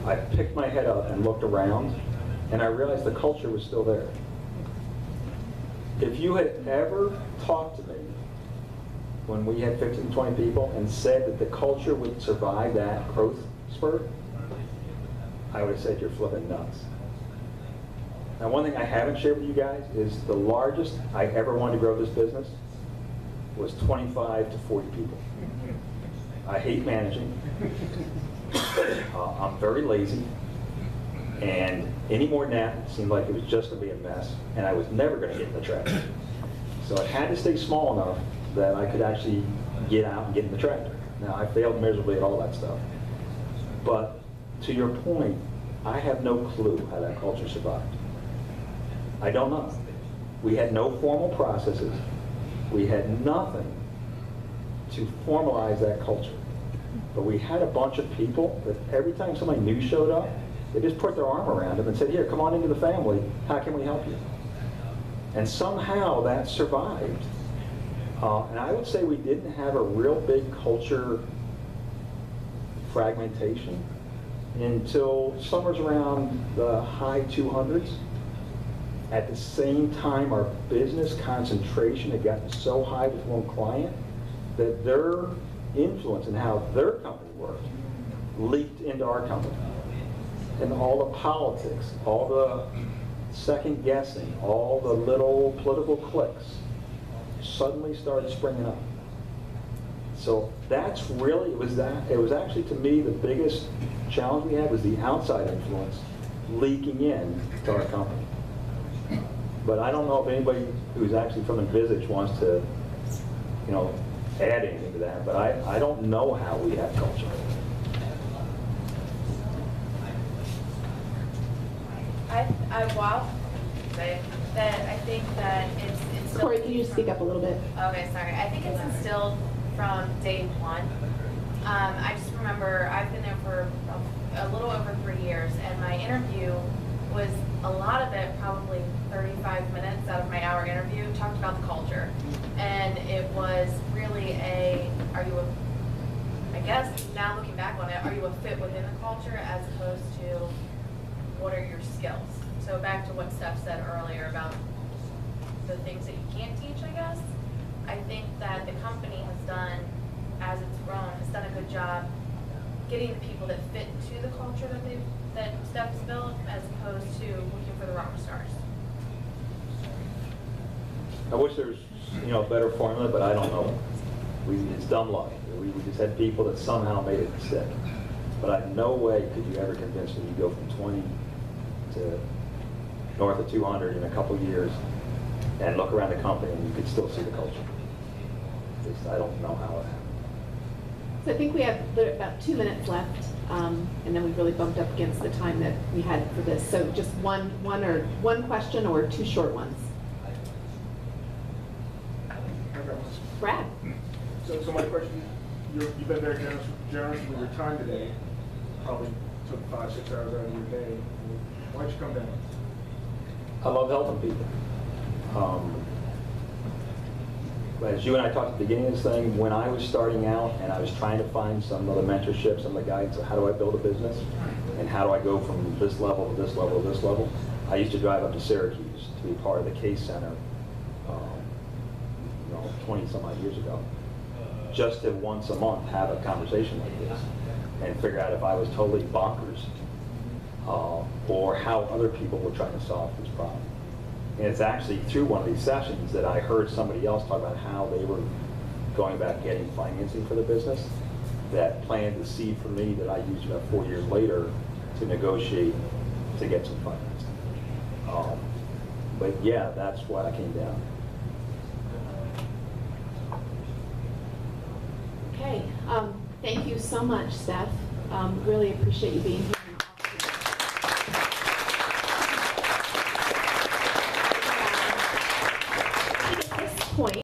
I picked my head up and looked around, and I realized the culture was still there. If you had ever talked to me when we had 15, 20 people and said that the culture would survive that growth spurt, I would have said you're flipping nuts. Now, one thing I haven't shared with you guys is the largest I ever wanted to grow this business was 25 to 40 people. I hate managing. I'm very lazy. And any more than that, it seemed like it was just going to be a mess, and I was never going to get in the tractor. So it had to stay small enough that I could actually get out and get in the tractor. Now, I failed miserably at all that stuff. But to your point, I have no clue how that culture survived. I don't know. We had no formal processes. We had nothing to formalize that culture. But we had a bunch of people that every time somebody new showed up, they just put their arm around them and said, here, come on into the family. How can we help you? And somehow that survived. And I would say we didn't have a real big culture fragmentation until somewhere around the high 200s. At the same time, our business concentration had gotten so high with one client that their influence in how their company worked leaked into our company. And all the politics, all the second guessing, all the little political cliques suddenly started springing up. So that's really, it was actually to me the biggest challenge we had was the outside influence leaking in to our company. But I don't know if anybody who's actually from Envisage wants to, add anything to that, but I don't know how we have culture. I think that it's instilled. Corey, can you speak up a little bit? Okay, sorry. I think it's instilled from day one. I just remember I've been there for a little over 3 years, and my interview was a lot of it, probably 35 minutes out of my hour interview, talked about the culture. And it was really I guess now looking back on it, are you a fit within the culture as opposed to what are your skills? So back to what Steff said earlier about the things that you can't teach, I guess. I think that the company has done, as it's grown, has done a good job getting the people that fit into the culture that Steff's built, as opposed to looking for the rock stars. I wish there was, a better formula, but I don't know. It's dumb luck. We just had people that somehow made it stick. But no way could you ever convince me you go from 20 to north of 200 in a couple years and look around the company and you could still see the culture. I don't know how it happened. So I think we have about 2 minutes left, and then we really bumped up against the time that we had for this. So just one question or 2 short ones. Brad. So my question, you've been very generous with your time today. Probably took 5-6 hours out of your day. Why'd you come down? I love helping people. As you and I talked at the beginning of this thing, when I was starting out and I was trying to find some of the mentorship, some of the guidance of how do I build a business and how do I go from this level to this level to this level, I used to drive up to Syracuse to be part of the Case Center 20 some odd years ago, just to once a month have a conversation like this and figure out if I was totally bonkers or how other people were trying to solve this problem. And it's actually through one of these sessions that I heard somebody else talk about how they were going about getting financing for the business that planted the seed for me that I used about 4 years later to negotiate to get some financing. But yeah, that's why I came down. Okay, thank you so much, Steff. Really appreciate you being here.